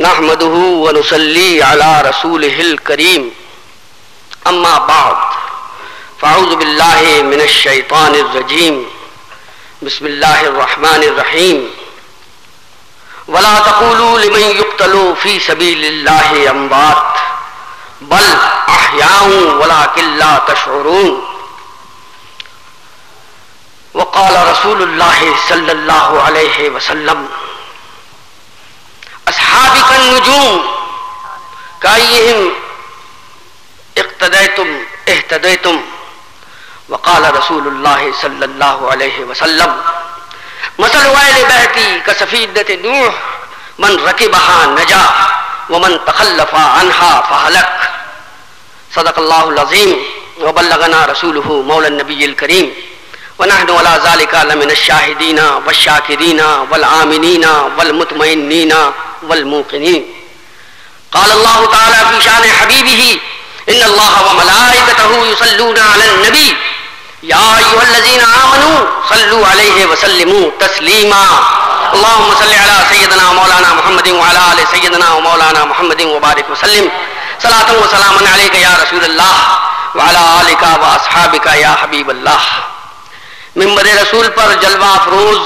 نحمده ونصلي على رسوله الكريم اما بعد فاعوذ بالله من الشيطان الرجيم بسم الله الرحمن الرحيم ولا تقولوا لمن يقتل في سبيل الله اموات بل احياء ولكن لا تشعرون وقال رسول الله صلى الله عليه وسلم اصحابی النجوم کایہم اقتدیتم اہتدیتم وقال رسول اللہ صلی اللہ علیہ وسلم مثل اہل بیتی کسفینۃ نوح من رکبها نجا ومن تخلف عنها فہلک صدق اللہ العظیم وبلغنا رسولہ مولا النبی الکریم ونحن على ذلك لمن الشاهدين والشاكرين والآمنين والمطمئنين والموقنين قال الله تعالى في شان حبيبه إن الله وملائكته يصلون على النبي يا أيها الذين آمنوا صلوا عليه وسلموا تسليما اللهم صل على سيدنا مولانا محمد وعلى آل سيدنا ومولانا محمد وبارك وسلم صلاة وسلاما عليك يا رسول الله وعلى آلك وأصحابك يا حبيب الله. منبر رسول پر جلوہ افروز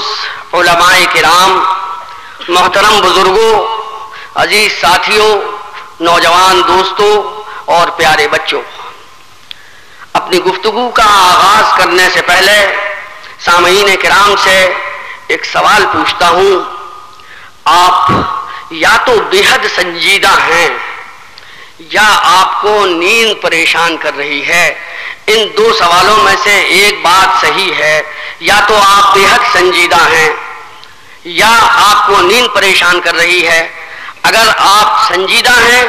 علماء کرام، محترم بزرگوں، عزیز ساتھیوں، نوجوان دوستوں اور پیارے بچوں، اپنی گفتگو کا آغاز کرنے سے پہلے سامعین کرام سے ایک سوال پوچھتا ہوں. آپ یا تو بے حد سنجیدہ ہیں یا آپ کو نیند پریشان کر رہی ہے. ان دو سوالوں میں سے ایک بات صحیح ہے، یا تو آپ بے حد سنجیدہ ہیں یا آپ کو نیند پریشان کر رہی ہے. اگر آپ سنجیدہ ہیں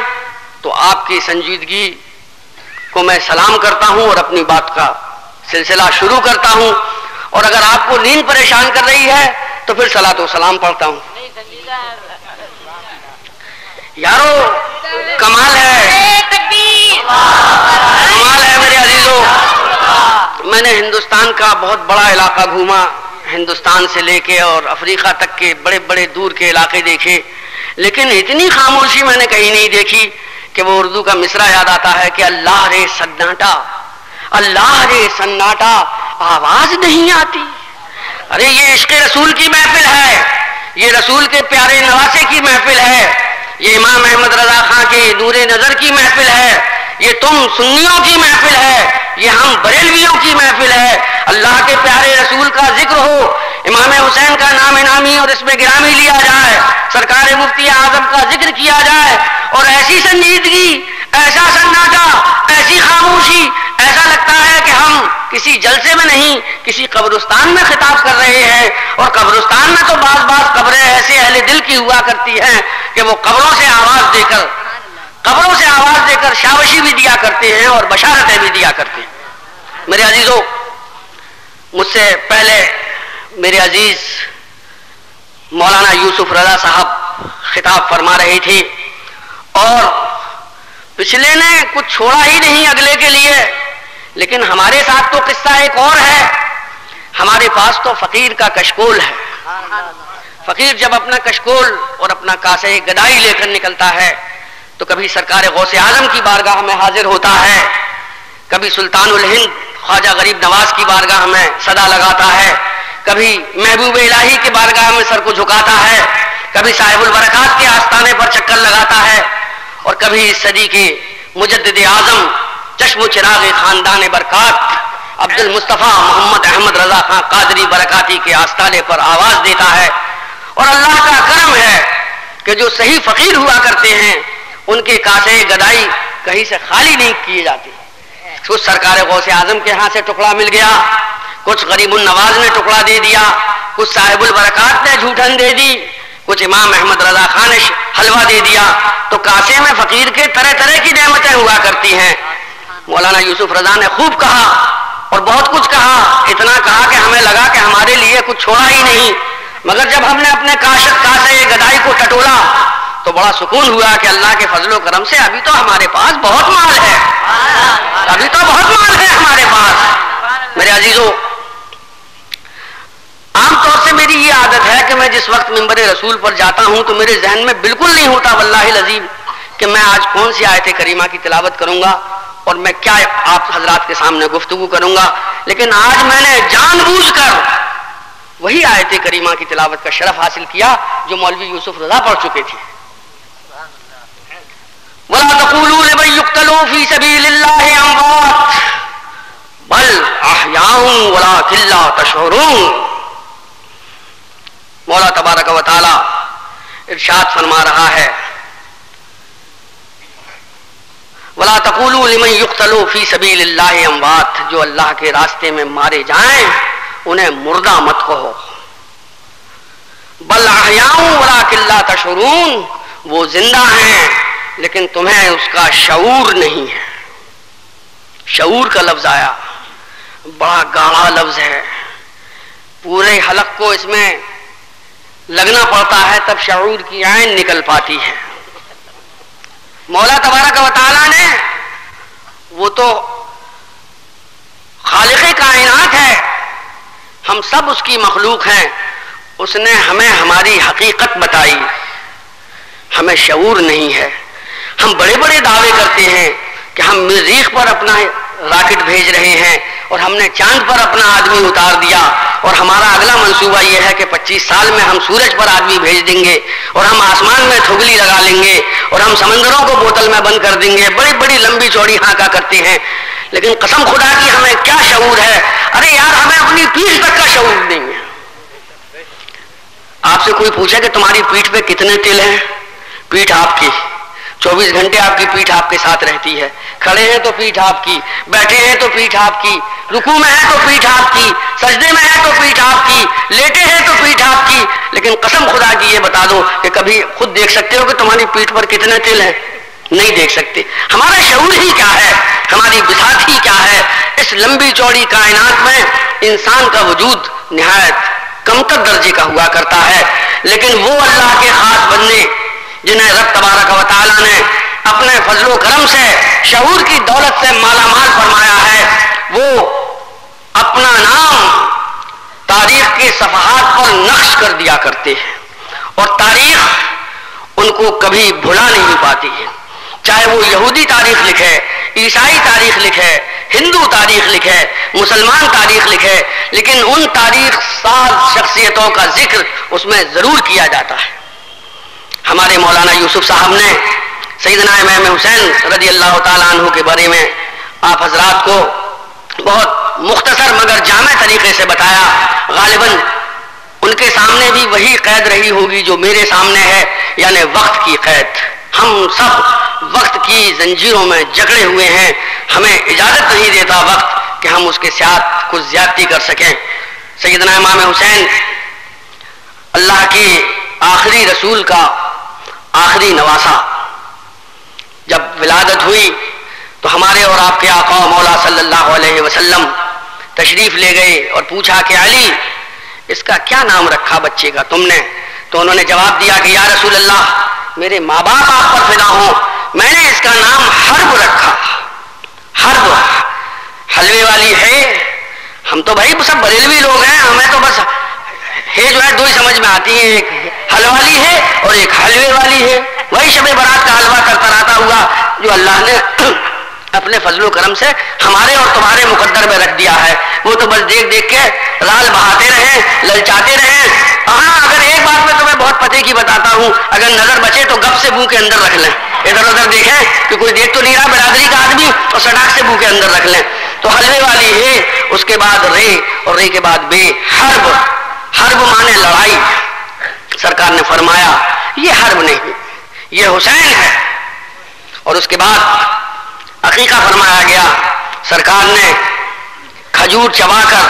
تو آپ کی سنجیدگی کو میں سلام کرتا ہوں اور اپنی بات کا سلسلہ شروع کرتا ہوں، اور اگر آپ کو نیند پریشان کر رہی ہے تو پھر صلاۃ و سلام پڑھتا ہوں. یارو کمال ہے، کمال ہے میرے عزیزوں. میں نے ہندوستان کا بہت بڑا علاقہ گھوما، ہندوستان سے لے کے اور افریقہ تک کے بڑے بڑے دور کے علاقے دیکھے، لیکن اتنی خاموشی میں نے کہیں نہیں دیکھی کہ وہ اردو کا مصرع یاد آتا ہے کہ اللہ رے سناٹا، اللہ رے سناٹا، آواز نہیں آتی. ارے یہ عشق رسول کی محفل ہے، یہ رسول کے پیارے نواسے کی محفل ہے، یہ امام احمد رضا خان کے نور نظر کی محفل ہے، یہ تم سنیوں کی محفل ہے، یہ ہم بریلویوں کی محفل ہے. اللہ کے پیارے رسول کا ذکر ہو، امام حسین کا نام نامی اور اس میں گرامی لیا جائے، سرکار مفتی اعظم کا ذکر کیا جائے، اور ایسی سنجیدگی، ایسا سناٹا، ایسی خاموشی، ایسا لگتا ہے کہ ہم کسی جلسے میں نہیں کسی قبرستان میں خطاب کر رہے ہیں. اور قبرستان میں تو بعض قبریں ایسے اہل دل کی ہوا کرتی ہیں کہ وہ قبروں سے آواز دے کر شابشی بھی دیا کرتے ہیں اور بشارتیں بھی دیا کرتے ہیں. میرے عزیزوں، مجھ سے پہلے میرے عزیز مولانا یوسف رضا صاحب خطاب فرما رہے تھے، اور پچھلے نے کچھ چھوڑا ہی نہیں اگلے کے لیے. لیکن ہمارے ساتھ تو قصہ ایک اور ہے. ہمارے پاس تو فقیر کا کشکول ہے. فقیر جب اپنا کشکول اور اپنا کاسے گدائی لے کر نکلتا ہے تو کبھی سرکار غوث اعظم کی بارگاہ میں حاضر ہوتا ہے، کبھی سلطان الہند خواجہ غریب نواز کی بارگاہ میں صدا لگاتا ہے، کبھی محبوب الہی کی بارگاہ میں سر کو جھکاتا ہے، کبھی صاحب البرکات کے آستانے پر چکر لگاتا ہے، اور کبھی اس صدی کے مجدد اعظم چشم و چراغ خاندان برکات عبد المصطفیٰ محمد احمد رضا خان قادری برکاتی کے آستانے پر آواز دیتا ہے. اور اللہ کا کرم ہے کہ جو صحیح فقیر ہوا کرتے ہیں ان کے کاسے گدائی کہیں سے خالی نہیں کیے جاتے. کچھ سرکار غوث اعظم کے ہاں سے ٹکڑا مل گیا، کچھ غریب النواز نے ٹکڑا دے دیا، کچھ صاحب البرکات نے جھوٹن دے دی، کچھ امام احمد رضا خان نے حلوہ دے دیا. تو کاسے میں فقیر کے طرح طرح کی نعمتیں ہوا کرتی ہیں. مولانا یوسف رضا نے خوب کہا اور بہت کچھ کہا، اتنا کہا کہ ہمیں لگا کہ ہمارے لیے کچھ چھوڑا ہی نہیں. مگر جب ہم نے اپنے کاسے گدائی کو ٹٹولا تو بڑا سکون ہوا کہ اللہ کے فضل و کرم سے ابھی تو ہمارے پاس بہت مال ہے، ابھی تو بہت مال ہے ہمارے پاس. میرے عزیزوں، عام طور سے میری یہ عادت ہے کہ میں جس وقت منبر رسول پر جاتا ہوں تو میرے ذہن میں بالکل نہیں ہوتا واللہ العظیم کہ میں آج کون سی آیت کریمہ کی تلاوت کروں گا اور میں کیا آپ حضرات کے سامنے گفتگو کروں گا، لیکن آج میں نے جان بوجھ کر وہی آیت کریمہ کی تلاوت کا شرف حاصل کیا جو مولوی یوسف رضا پڑھ چکے تھے۔ وَلَا تَقُولُوا لِمَن يُقْتَلُ فِي سَبِيلِ اللَّهِ أَمْوَاتٌ بَلْ أَحْيَاءٌ وَلَٰكِن لَّا تَشْعُرُونَ۔ مولا تبارک و تعالی ارشاد فرما رہا ہے وَلَا تَقُولُوا لِمَن يُقْتَلُ فِي سَبِيلِ اللَّهِ أَمْوَاتٌ، جو اللہ کے راستے میں مارے جائیں انہیں مردہ مت کہو، بل احیاء ولکن لا تشعرون، وہ زندہ ہیں لیکن تمہیں اس کا شعور نہیں ہے۔ شعور کا لفظ آیا، بڑا گاڑھا لفظ ہے، پورے حلق کو اس میں لگنا پڑتا ہے تب شعور کی عین نکل پاتی ہے۔ مولا تبارک و تعالیٰ نے، وہ تو خالق کائنات ہے، ہم سب اس کی مخلوق ہیں، اس نے ہمیں ہماری حقیقت بتائی، ہمیں شعور نہیں ہے۔ ہم بڑے بڑے دعوے کرتے ہیں کہ ہم مریخ پر اپنا راکٹ بھیج رہے ہیں اور ہم نے چاند پر اپنا آدمی اتار دیا اور ہمارا اگلا منصوبہ یہ ہے کہ 25 سال میں ہم سورج پر آدمی بھیج دیں گے اور ہم آسمان میں تھگلی لگا لیں گے اور ہم سمندروں کو بوتل میں بند کر دیں گے، بڑی بڑی لمبی چوڑی ہانکا کرتے ہیں، لیکن قسم خدا کی ہمیں کیا شعور ہے؟ ارے یار ہمیں اپنی پیٹھ تک کا شعور نہیں ہے۔ آپ سے کوئی پوچھے کہ تمہاری پیٹھ پہ کتنے تل ہیں؟ پیٹھ آپ کی 24 گھنٹے آپ کی پیٹھ آپ کے ساتھ رہتی ہے، کھڑے ہیں تو پیٹھ آپ کی، بیٹھے ہیں تو پیٹھ آپ کی، رکوع میں ہے تو پیٹھ آپ کی، سجدے میں ہے تو پیٹھ آپ کی، لیٹے ہیں تو پیٹھ آپ کی، لیکن قسم خدا کی یہ بتا دو کہ کبھی خود دیکھ سکتے ہو کہ تمہاری پیٹھ پر کتنے تل ہیں؟ نہیں دیکھ سکتے۔ ہمارا شعور ہی کیا ہے، ہماری بساط ہی کیا ہے؟ اس لمبی چوڑی کائنات میں انسان کا وجود نہایت کمتر درجے کا ہوا کرتا ہے، لیکن وہ اللہ کے خاص بندے جنہیں رب تبارک و تعالیٰ نے اپنے فضل و کرم سے شعور کی دولت سے مالا مال فرمایا ہے، وہ اپنا نام تاریخ کے صفحات پر نقش کر دیا کرتے ہیں اور تاریخ ان کو کبھی بھلا نہیں پاتی ہے، چاہے وہ یہودی تاریخ لکھے، عیسائی تاریخ لکھے، ہندو تاریخ لکھے، مسلمان تاریخ لکھے، لیکن ان تاریخ ساز شخصیتوں کا ذکر اس میں ضرور کیا جاتا ہے۔ ہمارے مولانا یوسف صاحب نے سیدنا امام حسین رضی اللہ تعالیٰ عنہ کے بارے میں آپ حضرات کو بہت مختصر مگر جامع طریقے سے بتایا، غالباً ان کے سامنے بھی وہی قید رہی ہوگی جو میرے سامنے ہے، یعنی وقت کی قید۔ ہم سب وقت کی زنجیروں میں جکڑے ہوئے ہیں، ہمیں اجازت نہیں دیتا وقت کہ ہم اس کے ساتھ کچھ زیادتی کر سکیں۔ سیدنا امام حسین اللہ کے آخری رسول کا آخری نواسا، جب ولادت ہوئی تو ہمارے اور آپ کے آقا مولا صلی اللہ علیہ وسلم تشریف لے گئے اور پوچھا کہ علی اس کا کیا نام رکھا بچے کا تم نے؟ تو انہوں نے جواب دیا کہ یا رسول اللہ میرے ماں باپ آپ پر فدا ہوں، میں نے اس کا نام حرب رکھا۔ حرب حلوے والی ہے، ہم تو بھائی سب بریلوی لوگ ہیں، ہمیں تو بس ہے جو ہے دو ہی سمجھ میں آتی ہیں، ایک حلوالی ہے اور ایک حلوے والی ہے، وہی شب برات کا حلوہ کرتا رہتا ہوا جو اللہ نے اپنے فضل و کرم سے ہمارے اور تمہارے مقدر میں رکھ دیا ہے، وہ تو بس دیکھ دیکھ کے رال بہاتے رہیں، للچاتے رہیں۔ ہاں اگر ایک بات میں تمہیں بہت پتے کی بتاتا ہوں، اگر نظر بچے تو گپ سے منہ کے اندر رکھ لیں، ادھر ادھر دیکھیں کہ کوئی دیکھ تو نہیں رہا برادری کا آدمی، اور سٹاک سے منہ کے اندر رکھ لیں۔ تو حلوے والی ہے، اس کے بعد رے اور رے کے بعد بے، حرب۔ حرب مانے لڑائی۔ سرکار نے فرمایا یہ حرب نہیں، یہ حسین ہے۔ اور اس کے بعد عقیقہ فرمایا گیا، سرکار نے کھجور چبا کر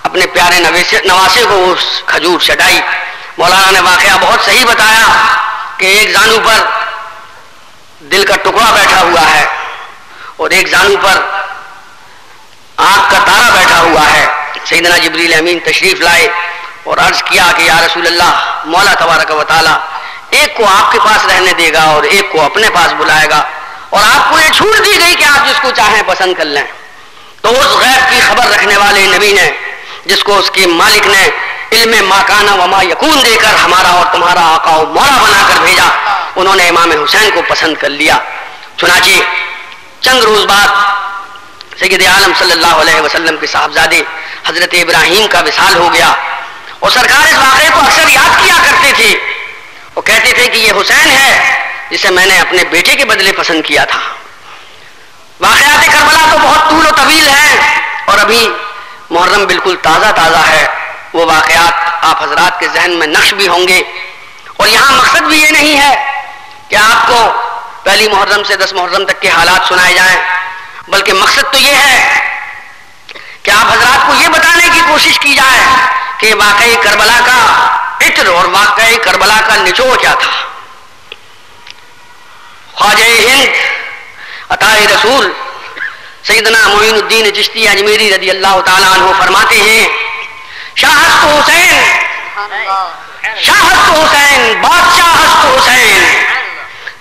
اپنے پیارے نواسے کو اس کھجور چٹائی۔ مولانا نے واقعہ بہت صحیح بتایا کہ ایک زانو پر دل کا ٹکڑا بیٹھا ہوا ہے اور ایک زانو پر آنکھ کا تارا بیٹھا ہوا ہے۔ سیدنا جبریل امین تشریف لائے اور عرض کیا کہ یا رسول اللہ مولا تبارک و تعالی ایک کو آپ کے پاس رہنے دے گا اور ایک کو اپنے پاس بلائے گا، اور آپ کو یہ چھوٹ دی گئی کہ آپ جس کو چاہیں پسند کر لیں۔ تو اس غیب کی خبر رکھنے والے نبی نے، جس کو اس کے مالک نے علم ما کان و ما یکون دے کر ہمارا اور تمہارا آقا و مولا بنا کر بھیجا، انہوں نے امام حسین کو پسند کر لیا۔ چنانچہ چند روز بعد سید عالم صلی اللہ علیہ وسلم کے صاحبزادے حضرت ابراہیم کا وصال ہو گیا، اور سرکار اس واقعے کو اکثر یاد کیا کرتے تھے، وہ کہتے تھے کہ یہ حسین ہے جسے میں نے اپنے بیٹے کے بدلے پسند کیا تھا۔ واقعات کربلا تو بہت طول و طویل ہیں، اور ابھی محرم بالکل تازہ تازہ ہے، وہ واقعات آپ حضرات کے ذہن میں نقش بھی ہوں گے، اور یہاں مقصد بھی یہ نہیں ہے کہ آپ کو پہلی محرم سے 10 محرم تک کے حالات سنائے جائیں، بلکہ مقصد تو یہ ہے کہ آپ حضرات کو یہ بتانے کی کوشش کی جائے کہ واقعی کربلا کا عطر اور واقعی کربلا کا نچوڑ کیا تھا۔ خواجہ ہند عطا رسول سیدنا معین الدین چشتی اجمیری رضی اللہ تعالیٰ عنہ فرماتے ہیں، شاہست حسین، شاہست حسین، بادشاہ ہست حسین،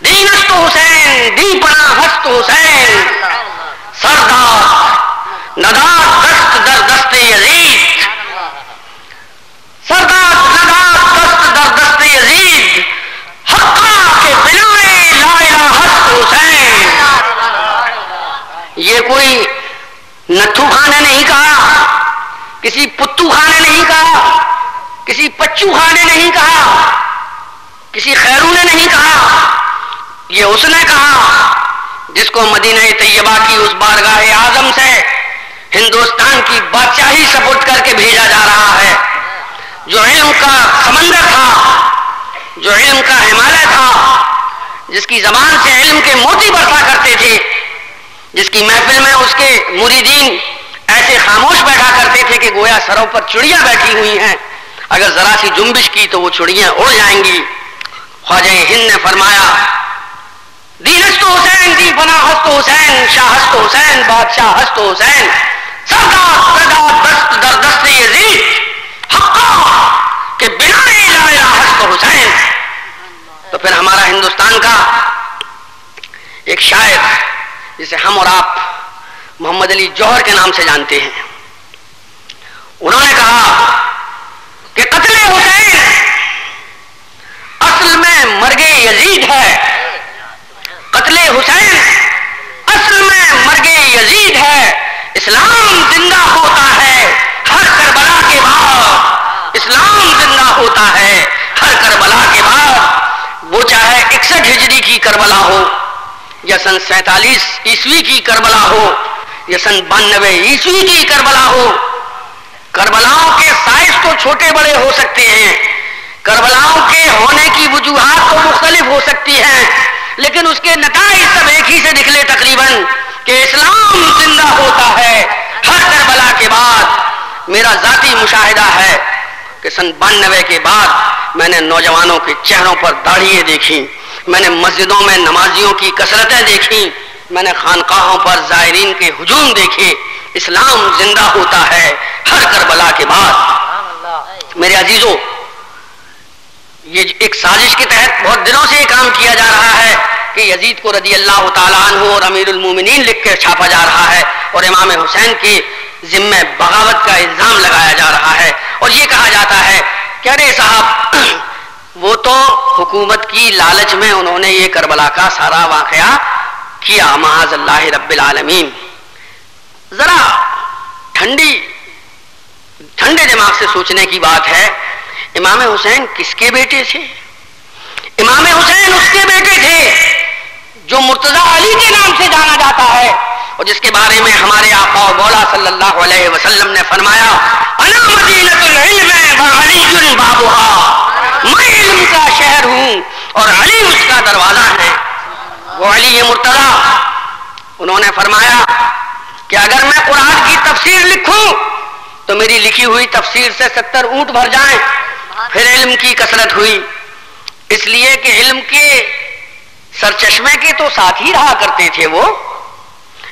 دین ہست حسین، دی پناہ ہست حسین، سردار نداد دست در دست یزید، سردار نداد دست در دست یزید، حقا کے بنائے لا الہ ہست حسین۔ یہ کوئی نتھو خان نے نہیں کہا، کسی پتو خان نے نہیں کہا، کسی پچو خان نے نہیں کہا، کسی خیرو نے نہیں کہا، یہ اس نے کہا جس کو مدینہ طیبہ کی اس بارگاہ اعظم سے ہندوستان کی بادشاہی سپرد کر کے بھیجا جا رہا ہے، جو علم کا سمندر تھا، جو علم کا ہمالیہ تھا، جس کی زبان سے علم کے موتی برسا کرتے تھے، جس کی محفل میں اس کے مریدین ایسے خاموش بیٹھا کرتے تھے کہ گویا سروں پر چڑیاں بیٹھی ہوئی ہیں، اگر ذرا سی جنبش کی تو وہ چڑیاں اڑ جائیں گی۔ خواجہ ہند نے فرمایا، دین ہست حسین، دی پناہ ہست حسین، شاہ ہست حسین، بادشاہ ہست حسین، سردار نداد دست در دست یزید، حقا کہ بنا لا الہ ہست حسین۔ تو پھر ہمارا ہندوستان کا ایک شاعر جسے ہم اور آپ محمد علی جوہر کے نام سے جانتے ہیں، انہوں نے کہا کہ قتل حسین اصل میں مرگ یزید ہے، قتل حسین اصل میں مرگ یزید ہے، اسلام زندہ ہوتا ہے ہر کربلا کے بعد، اسلام زندہ ہوتا ہے ہر کربلا کے بعد، وہ چاہے 61 ہجری کی کربلا ہو یا سن 47 عیسوی کی کربلا ہو یا سن 92 عیسوی کی کربلا ہو۔ کربلاؤں کے سائز تو چھوٹے بڑے ہو سکتے ہیں، کربلاؤں کے ہونے کی وجوہات تو مختلف ہو سکتی ہیں، لیکن اس کے نتائج سب ایک ہی سے نکلے تقریباً کہ اسلام زندہ ہوتا ہے ہر کربلا کے بعد۔ میرا ذاتی مشاہدہ ہے کہ سن 92 کے بعد میں نے نوجوانوں کے چہروں پر داڑھییں دیکھی، میں نے مسجدوں میں نمازیوں کی کثرتیں دیکھی، میں نے خانقاہوں پر زائرین کے ہجوم دیکھے۔ اسلام زندہ ہوتا ہے ہر کربلا کے بعد۔ میرے عزیزوں، یہ ایک سازش کے تحت بہت دنوں سے یہ کام کیا جا رہا ہے کہ یزید کو رضی اللہ تعالیٰ عنہ اور امیر المومنین لکھ کر چھاپا جا رہا ہے، اور امام حسین کے ذمہ بغاوت کا الزام لگایا جا رہا ہے، اور یہ کہا جاتا ہے کہ ارے صاحب وہ تو حکومت کی لالچ میں انہوں نے یہ کربلا کا سارا واقعہ کیا، معاذ اللہ رب العالمین۔ ذرا ٹھنڈے دماغ سے سوچنے کی بات ہے، امام حسین کس کے بیٹے تھے؟ امام حسین اس کے بیٹے تھے جو مرتضی علی کے نام سے جانا جاتا ہے، اور جس کے بارے میں ہمارے آقا و مولا صلی اللہ علیہ وسلم نے فرمایا، انا مدینۃ العلم وعلی بابها، میں علم کا شہر ہوں اور علی اس کا دروازہ ہے۔ وہ علی مرتضی، انہوں نے فرمایا کہ اگر میں قرآن کی تفسیر لکھوں تو میری لکھی ہوئی تفسیر سے 70 اونٹ بھر جائیں۔ پھر علم کی کثرت ہوئی، اس لیے کہ علم کے سرچشمے کے تو ساتھ ہی رہا کرتے تھے، وہ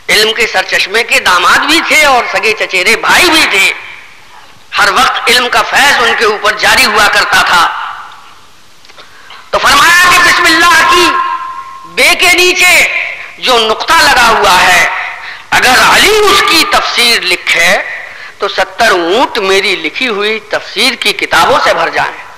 علم کے سرچشمے کے داماد بھی تھے اور سگے چچیرے بھائی بھی تھے، ہر وقت علم کا فیض ان کے اوپر جاری ہوا کرتا تھا۔ تو فرمایا کہ بسم اللہ کی بے کے نیچے جو نقطہ لگا ہوا ہے، اگر علی اس کی تفسیر لکھے تو 70 اونٹ میری لکھی ہوئی تفسیر کی کتابوں سے بھر جائیں۔